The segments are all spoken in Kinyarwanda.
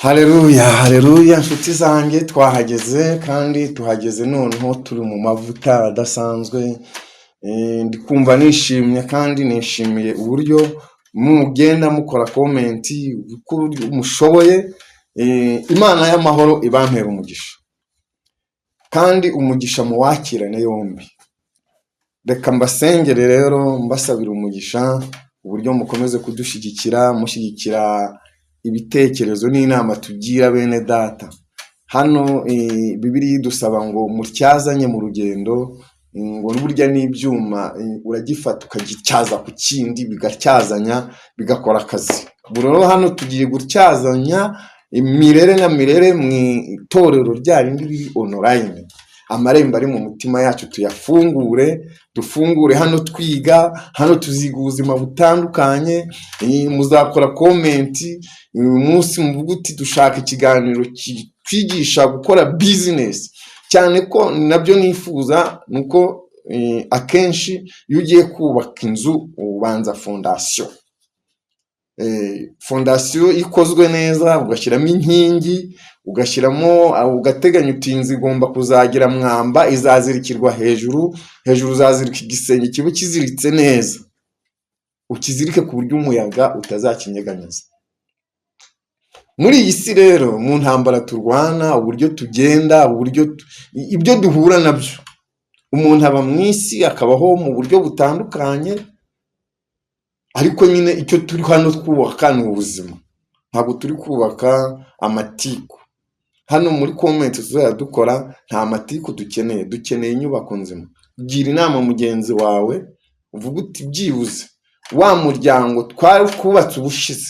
Haleluya, haleluya nshuti zanjye, twahageze kandi tuhageze noneho turi mu mavuta adasanzwe. Ndi kumva nishimye kandi nishimiye uburyo mugenda mukora komenti uko mushoboye. Imana y'amahoro ibampera umugisha kandi umugisha muwakirane yombi. Reka mbasengere rero mbasabira umugisha uburyo mukomeze kudushyigikira, mushyigikira ibitekerezo n'inama tugira bene data. Hano Bibiliya idusaba ngo mutyazanye mu rugendo, ngo n'uburya n'ibyuma uragifata ukagityaza ku kindi bigatyazanya bigakora akazi. Rero hano tugiye gutyazanya imirere na mirere mu itorero ryarindi riri online. Amarembo ari mu mutima yacu tuyafungure, dufungure hano twiga, hano tuziga ubuzima butandukanye. Muzakora komenti uyu munsi muvuga uti dushaka ikiganiro twigisha gukora business, cyane ko nabyo nifuza nuko akenshi iyo ugiye kubaka inzu ubanza fondation. Fondation ikozwe neza ugashyiramo inkingi, ugashyiramo ugateganya utinzi igomba kuzagira mwamba izazirikirwa hejuru uzazirika igisenge kibe kiziritse neza, ukizirike ku buryo umuyaga utazakinyeganyeza. Muri iyi si rero mu ntambara turwana, uburyo tugenda, uburyo ibyo duhura nabyo, umuntu aba mu isi akabaho mu buryo butandukanye, ariko nyine icyo turi hano twubaka ni ubuzima, ntabwo turi kubaka amatiku. Hano muri komenti tuzajya dukora nta matiku dukeneye inyubako nzima. Gira inama mugenzi wawe uvuga uti byibuze wa muryango twari kubatse ubushize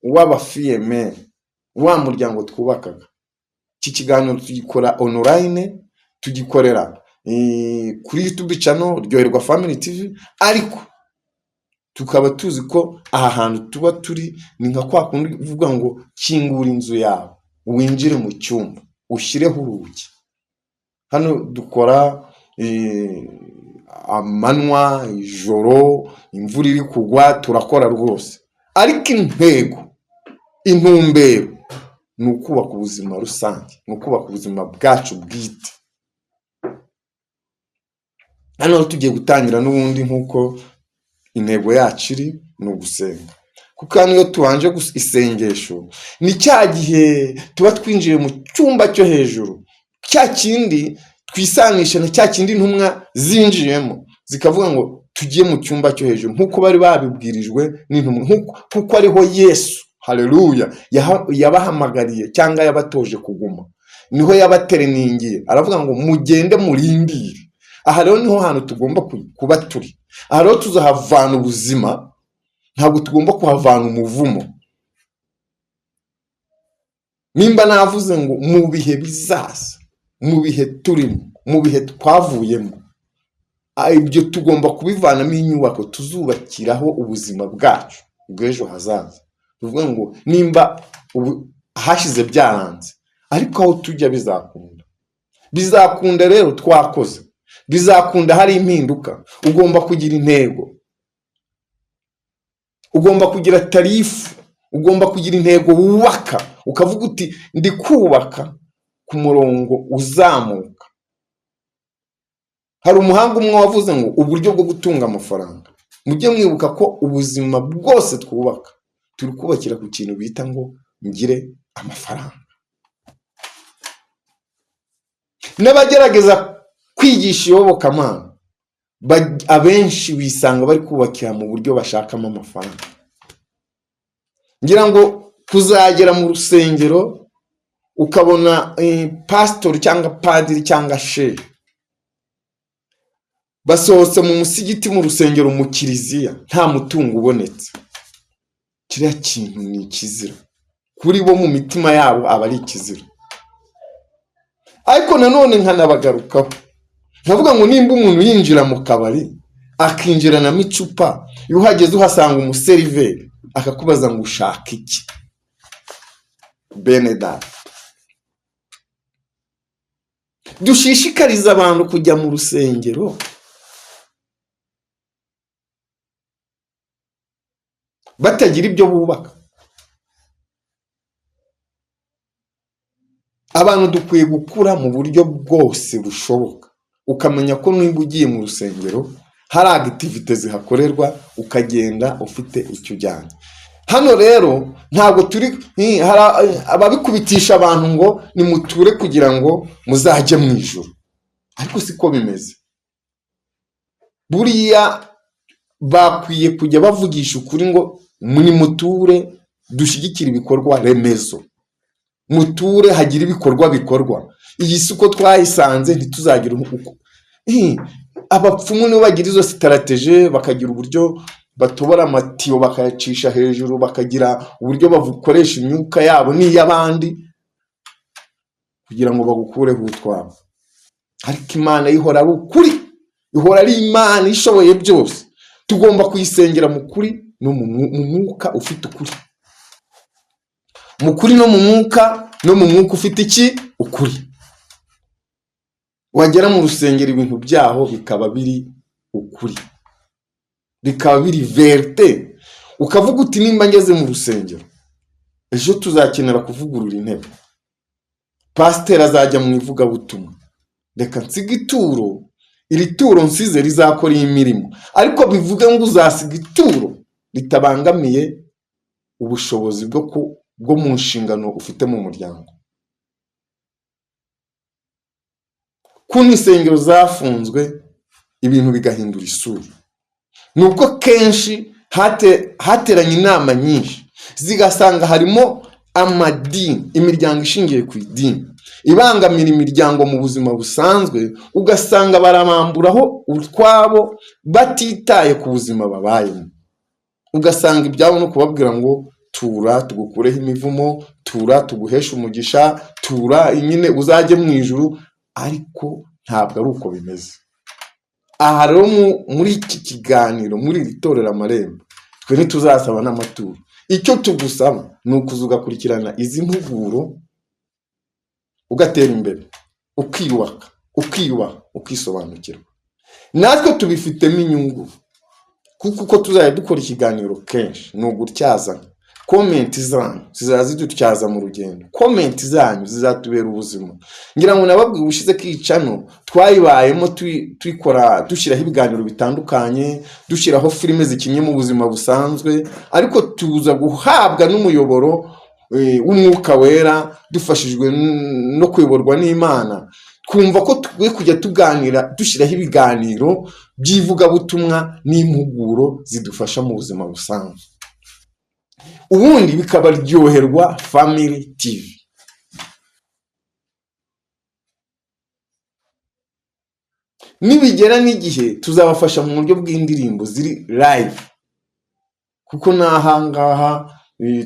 w'abafiyeme, wa muryango twubakaga, iki kiganiro tugikora online, tugikorera kuri YouTube channel Ryoherwa Family TV, ariko tukaba tuzi ko aha hantu tuba turi ni nka kwa kundi uvuga ngo kingura inzu yawe winjire mu cyumba ushyireho urugi. Hano dukora amanywa, ijoro, imvura iri kugwa, turakora rwose, ariko intumbero ni ukubaka ubuzima rusange, ni ukubaka ubuzima bwacu bwite. Hano tugiye gutangira n'ubundi nk'uko intego yacu iri ni ugusenga, kuko niyo tubanje isengesho ni cya gihe tuba twinjiye mu cyumba cyo hejuru, cya kindi twisanisha na cya kindi intumwa zinjiyemo zikavuga ngo tugiye mu cyumba cyo hejuru, nk'uko bari babibwirijwe n'intumwa, nk'uko ariho Yesu, haleluya, yabahamagariye cyangwa yabatoje kuguma, niho yabatereningiye aravuga ngo mugende murindire. Aha rero niho hantu tugomba kuba turi. Aha rero tuzahavana ubuzima, ntabwo tugomba kuhavana umuvumo. Nimba navuze ngo mu bihe bizaza, mu bihe turimo, mu bihe twavuyemo, ibyo tugomba kubivanamo inyubako tuzubakiraho ubuzima bwacu bw'ejo hazaza. Tuvuga ngo nimba hashize byaranze, ariko aho tujya bizakunda rero twakoze, bizakunda hari impinduka. Ugomba kugira intego, ugomba kugira tarifu, ugomba kugira intego wubaka, ukavuga uti ndi kubaka ku murongo uzamuka. Hari umuhanga umwe wavuze ngo uburyo bwo gutunga amafaranga, mujye mwibuka ko ubuzima bwose twubaka turi kubakira ku kintu bita ngo ngire amafaranga. N'abagerageza kwigisha iyobokamana abenshi bisanga bari kubakira mu buryo bashakamo amafaranga. Ngira ngo kuzagera mu rusengero ukabona pastor cyangwa padiri cyangwa shehe basohotse mu musigiti, mu rusengero, mu kiliziya, nta mutungo ubonetse, kiriya kintu ni ikizira kuri bo, mu mitima yabo aba ari ikizira. Ariko nanone nkanabagarukaho nkavuga ngo nimba umuntu yinjira mu kabari akinjiranamo icupa, iyo uhageze uhasanga umuseriveri akakubaza ngo ushaka iki, bene data, dushishikariza abantu kujya mu rusengero batagira ibyo bubaka. abantu dukwiye gukura mu buryo bwose bushoboka, ukamenya ko niba ugiye mu rusengero hari activite zihakorerwa ukagenda ufite icyo ujyanye. Hano rero ntabwo turi ababikubitisha abantu ngo nimuture kugira ngo muzajye mu ijuru, ariko siko bimeze. Buriya bakwiye kujya bavugisha ukuri ngo nimuture dushyigikire ibikorwa remezo, muture hagira ibikorwa bikorwa. Iyi si uko twayisanze ntituzagira uko. Abapfumu nibo bagira izo strategie, bakagira uburyo batobora amatiyo bakayacisha hejuru, bakagira uburyo bakoresha imyuka yabo n'iy'abandi kugira ngo bagukureho utwabo. Ariko Imana ihora ari ukuri, ihora ari Imana ishoboye byose. Tugomba kuyisengera mu kuri no mu mwuka ufite ukuri, mu kuri no mu mwuka, no mu mwuka ufite iki? Ukuri. Wagera mu rusengero ibintu byaho bikaba biri ukuri, bikaba biri verite, ukavuga uti nimba ngeze mu rusengero ejo tuzakenera kuvugurura intebe, pasiteri azajya mu ivugabutumwa, reka nsiga ituro, iri turo nsize rizakora iyi mirimo. Ariko bivuga ngo uzasiga ituro ritabangamiye ubushobozi bwo mu nshingano ufite mu muryango. Kuno insengero zafunzwe ibintu bigahindura isura, nuko kenshi hateranye inama nyinshi zigasanga harimo amadini, imiryango ishingiye ku idini ibangamira imiryango mu buzima busanzwe, ugasanga baramamburaho utwabo batitaye ku buzima babayemo. Ugasanga ibyabo no kubabwira ngo tura tugukureho imivumo, tura tuguhesha umugisha, tura nyine uzajye mu ijuru, ariko ntabwo ari uko bimeze. Aha rero muri iki kiganiro, muri iri torero Amarembo, twe ntituzasaba n'amaturo. Icyo tugusaba ni ukuza ugakurikirana izi mpuguro, ugatera imbere, ukiyubaka, ukisobanukirwa. Natwe tubifitemo inyungu, kuko uko tuzajya dukora ikiganiro kenshi ni ugutyazana. Komenti zanyu zizaza zidutyaza mu rugendo, komenti zanyu zizatubera ubuzima. Ngira ngo nababwiye ubushize ko icano twayibayemo twikora, dushyiraho ibiganiro bitandukanye, dushyiraho filime zikinye mu buzima busanzwe, ariko tuza guhabwa n'umuyoboro w'umwuka wera, dufashijwe no kuyoborwa n'Imana. Twumva ko tugiye kujya tuganira, dushyiraho ibiganiro by'ivugabutumwa n'impuguro zidufasha mu buzima busanzwe, ubundi bikabaryoherwa Family TV. Nibigera n'igihe tuzabafasha mu buryo bw'indirimbo ziri live, kuko n'ahangaha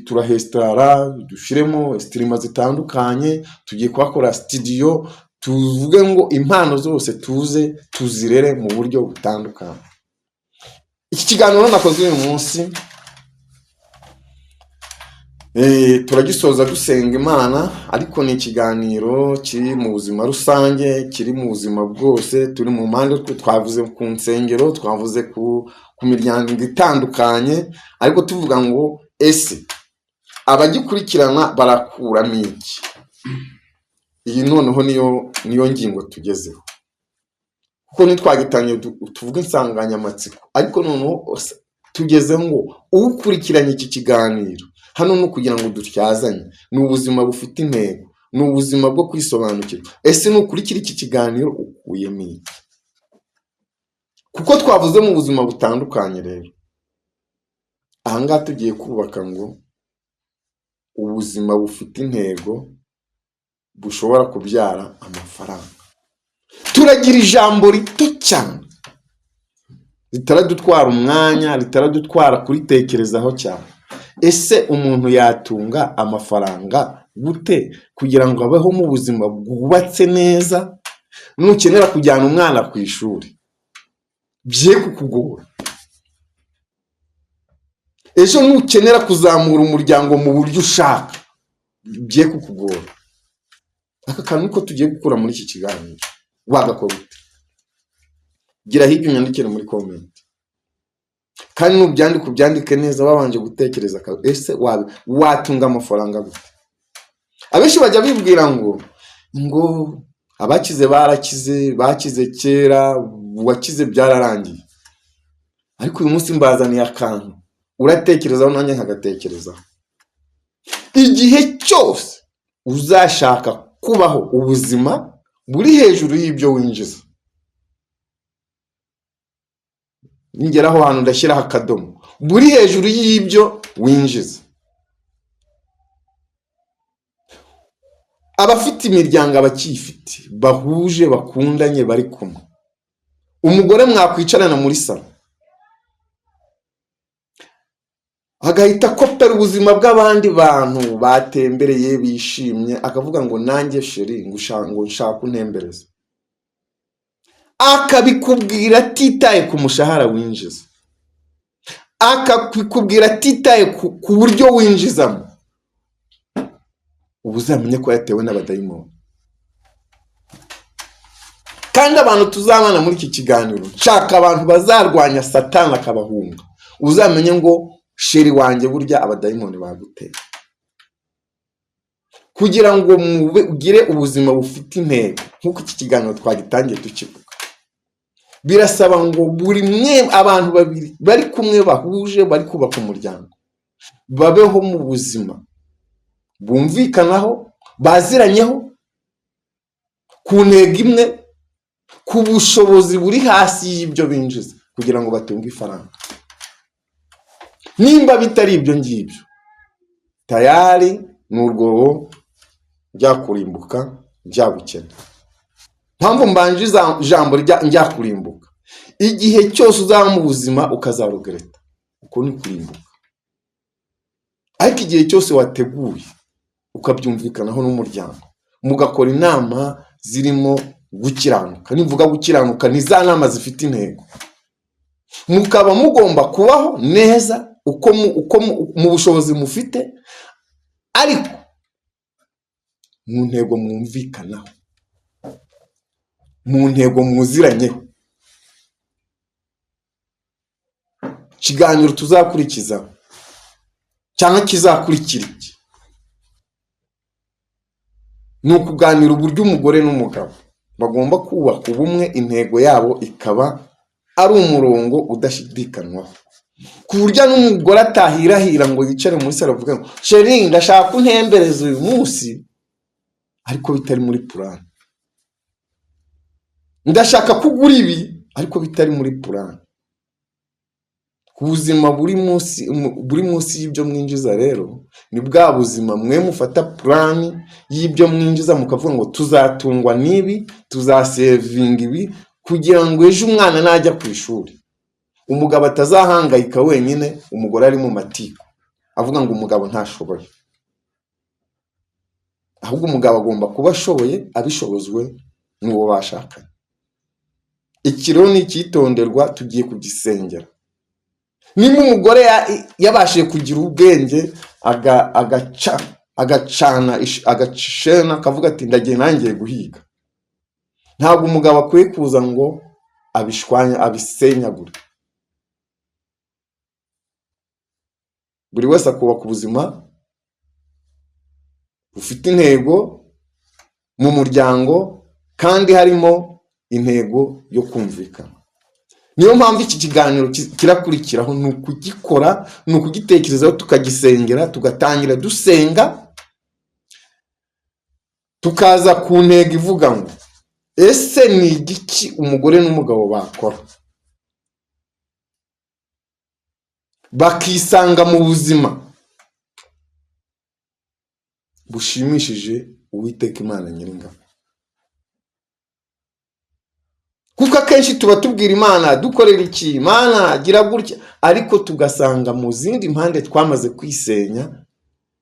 turahestara, dushyiremo streamer zitandukanye, tugiye kuhakora studio, tuvuge ngo impano zose tuze tuzirere mu buryo butandukanye. Iki kiganiro nakoze uyu munsi turagisoza dusenga Imana, ariko ni ikiganiro kiri mu buzima rusange, kiri mu buzima bwose, turi mu mpande, twavuze ku nsengero, twavuze ku miryango itandukanye, ariko tuvuga ngo ese abagikurikirana barakuramo iki? Iyi noneho niyo ngingo tugezeho, kuko ntitwagitangiye tuvuga insanganyamatsiko, ariko noneho tugezeho ngo ukurikiranye iki kiganiro hano no kugira ngo dutyazanye, ni ubuzima bufite intego, ni ubuzima bwo kwisobanukirwa. Ese nukurikira iki kiganiro ukuyemo iki? Kuko twavuze mu buzima butandukanye. Rero ahangaha tugiye kubaka ngo ubuzima bufite intego bushobora kubyara amafaranga. Turagira ijambo rito cyane ritaradutwara umwanya, ritaradutwara kuritekerezaho cyane. Ese umuntu yatunga amafaranga gute kugira ngo abeho mu buzima bwubatse neza? Nukenera kujyana umwana ku ishuri bye kukugora, ejo nukenera kuzamura umuryango mu buryo ushaka bye kukugora. Aka kantu ko tugiye gukura muri iki kiganiro wagakora ute? Gira hirya unyandikire muri comment, kandi nubyandike neza babanje gutekereza ese watunga amafaranga gute? Abenshi bajya bibwira ngo ngo abakize barakize, bakize kera, uwakize byararangiye. Ariko uyu munsi mbazaniye akantu uratekerezaho nanjye nkagatekerezaho. Igihe cyose uzashaka kubaho ubuzima buri hejuru y'ibyo winjiza, ngeraho hano ndashyiraho akadomo, buri hejuru y'ibyo winjiza. Abafite imiryango, abakifite, bahuje, bakundanye, bari kumwe, umugore mwakwicarana muri salo agahita akopera ubuzima bw'abandi bantu batembereye bishimye, akavuga ngo nanjye sheri ngo nshaka untembereza, akabikubwira atitaye ku mushahara winjiza, akabikubwira atitaye ku buryo winjizamo, ubu uzamenye ko yatewe n'abadayimoni. Kandi abantu tuzabana muri iki kiganiro, nshaka abantu bazarwanya Satani akabahunga, uzamenye ngo sheri wanjye burya abadayimoni baguteye. Kugira ngo ugire ubuzima bufite intego, nk'uko iki kiganiro twagitangiye tukivuga, birasaba ngo buri mwe abantu babiri bari kumwe bahuje, bari kubaka umuryango, babeho mu buzima bumvikanaho, baziranyeho, ku ntego imwe, ku bushobozi buri hasi y'ibyo binjiza, kugira ngo batunge ifaranga. Nimba bitari ibyo ngibyo, tayari ni urwobo ryakurimbuka, ryabukena. Mpamvu mbanje ijambo ryakurimbuka, igihe cyose uzaba mu buzima ukazarugereta, uko ni kurimbuka. Ariko igihe cyose wateguye ukabyumvikanaho n'umuryango, mugakora inama zirimo gukiranuka. Nivuga gukiranuka, ni za nama zifite intego, mukaba mugomba kubaho neza uko mu bushobozi mufite, ariko mu ntego mwumvikanaho, mu ntego muziranyeho. Ikiganiro tuzakurikiza cyangwa kizakurikira iki, ni ukuganira uburyo umugore n'umugabo bagomba kubaka ubumwe, intego yabo ikaba ari umurongo udashidikanywaho, ku buryo n'umugore atahirahira ngo yicare muri salo avuga ngo sheri ndashaka untembereza uyu munsi, ariko bitari muri purani. Ndashaka kugura ibi, ariko bitari muri purani. Ubuzima buri munsi y'ibyo mwinjiza rero, ni bwa buzima mwe mufata purani y'ibyo mwinjiza, mukavuga ngo tuzatungwa n'ibi, tuzasevinga ibi, kugira ngo ejo umwana najya ku ishuri, umugabo atazahangayika wenyine, umugore ari mu matiku avuga ngo umugabo ntashoboye. Ahubwo umugabo agomba kuba ashoboye, abishobozwe n'uwo bashakanye. Iki rero ni icyitonderwa, tugiye kugisengera. Nimba umugore yabashije kugira ubwenge, agacana akavuga ati ndagiye nangiye guhiga, ntabwo umugabo akwiye kuza ngo abishwanya, abisenyagure. Buri wese akubaka ubuzima bufite intego mu muryango, kandi harimo intego yo kumvikana. Niyo mpamvu iki kiganiro kirakurikiraho, ni ukugikora, ni ukugitekerezaho, tukagisengera, tugatangira dusenga, tukaza ku ntego ivuga ngo ese ni igiki umugore n'umugabo bakora bakisanga mu buzima bushimishije Uwiteka Imana Nyiringabo. Kuko akenshi tuba tubwira Imana dukorera iki, Imana gira gutya, ariko tugasanga mu zindi mpande twamaze kwisenya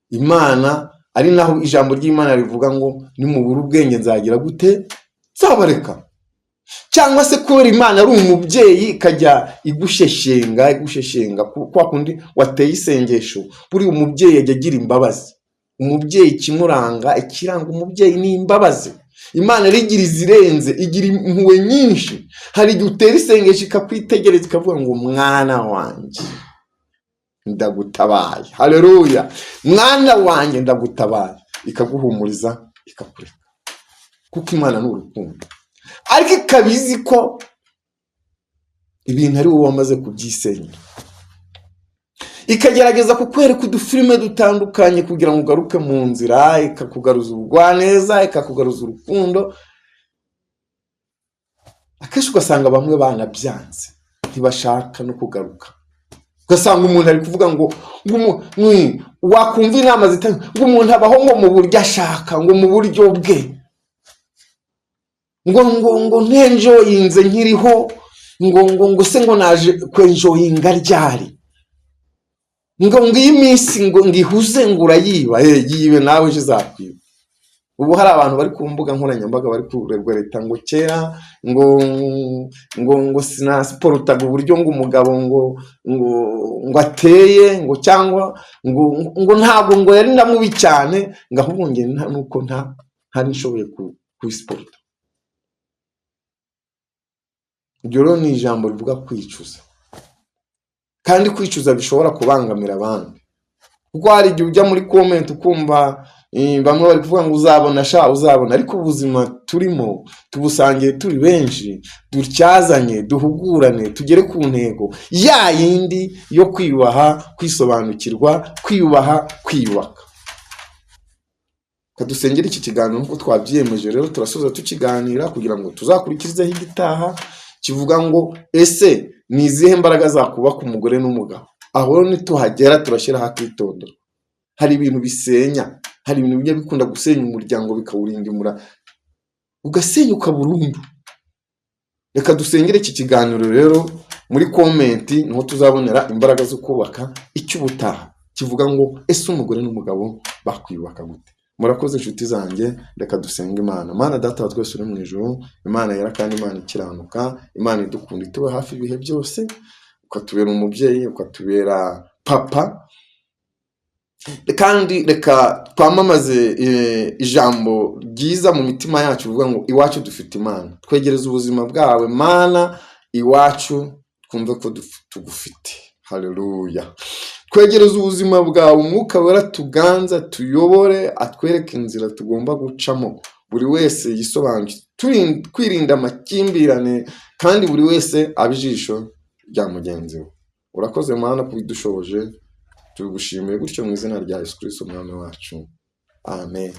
Imana. Ari naho ijambo ry'Imana rivuga ngo nimubura ubwenge nzagira gute, nzabareka. Cyangwa se kubera Imana ari umubyeyi ikajya igusheshenga kwa kundi wateye isengesho, buri umubyeyi ajya agira imbabazi. Umubyeyi kimuranga, ikiranga umubyeyi ni imbabazi. Imana rigira izirenze, igira impuhwe nyinshi. Hari igihe utera isengesho ikakwitegereza ikavuga ngo mwana wanjye ndagutabaye, haleluya, mwana wanjye ndagutabaye, ikaguhumuriza, ikakureka. kuko Imana ni urukundo, ariko ikabizi ko ibintu ari wowe wamaze kubyisenyera, ikagerageza kukwereka udufilime dutandukanye kugira ngo ugaruke mu nzira, ikakugaruza ubugwaneza, ikakugaruza urukundo. Akenshi ugasanga bamwe banabyanze, ntibashaka no kugaruka. Ugasanga umuntu ari kuvuga ngo wakumva inama zitanga ngo umuntu abaho ngo mu buryo ashaka, ngo mu buryo bwe, ngo ntenjoyinze nkiriho, ngo se ngo naje kwenjoyinga ryari, ngo iyi minsi ngo ngihuze ngo urayiba. Yibe nawe ejo izakwiba. Ubu hari abantu bari ku mbuga nkoranyambaga bari kuregwa leta ngo kera ngo sinasportaga uburyo ngo umugabo ngo ateye, ngo cyangwa ngo ntabwo ngo yari ndamubi cyane, ngo ahubwo nge nuko ntari nshoboye kubisporta. Iryo rero ni ijambo rivuga kwicuza, kandi kwicuza bishobora kubangamira abandi, kuko hari igihe ujya muri comment ukumva bamwe bari kuvuga ngo uzabona, ariko ubuzima turimo tubusangiye turi benshi, dutyazanye, duhugurane, tugere ku ntego ya yindi yo kwiyubaha, kwisobanukirwa, kwiyubaha, kwiyubaka. Kadusengera iki kiganiro nk'uko twabyiyemeje. Rero turasoza tukiganira kugira ngo tuzakurikizeho igitaha kivuga ngo ese ni izihe mbaraga zakubaka umugore n'umugabo. Aho nituhagera turashyiraho akitondera. Hari ibintu bisenya, hari ibintu bijya bikunda gusenya umuryango bikawurindimura ugasenyuka burundu. Reka dusengere iki kiganiro rero, muri comment niho tuzabonera imbaraga zo kubaka icy'ubutaha kivuga ngo ese umugore n'umugabo bakwiyubaka gute. Murakoze inshuti zanjye, reka dusenge Imana. Mana Data wa twese uri mu ijuru, Imana yera kandi Imana ikiranuka, Imana idukunda, itube hafi ibihe byose, ukatubera umubyeyi, ukatubera papa. Kandi reka twamamaze ijambo ryiza mu mitima yacu bivuga ngo iwacu dufite Imana. Twegereze ubuzima bwawe Mana iwacu, twumve ko tugufite. Haleluya. Twegereze ubuzima bwawe, Umwuka Wera tuganza, tuyobore, atwereke inzira tugomba gucamo. Buri wese yisobanukire, kwirinda amakimbirane, kandi buri wese abijisho rya mugenzi we. Urakoze Mana kubidushoboje, tugushimiye gutyo mu izina rya Yesu Kristo umwami wacu. Amen.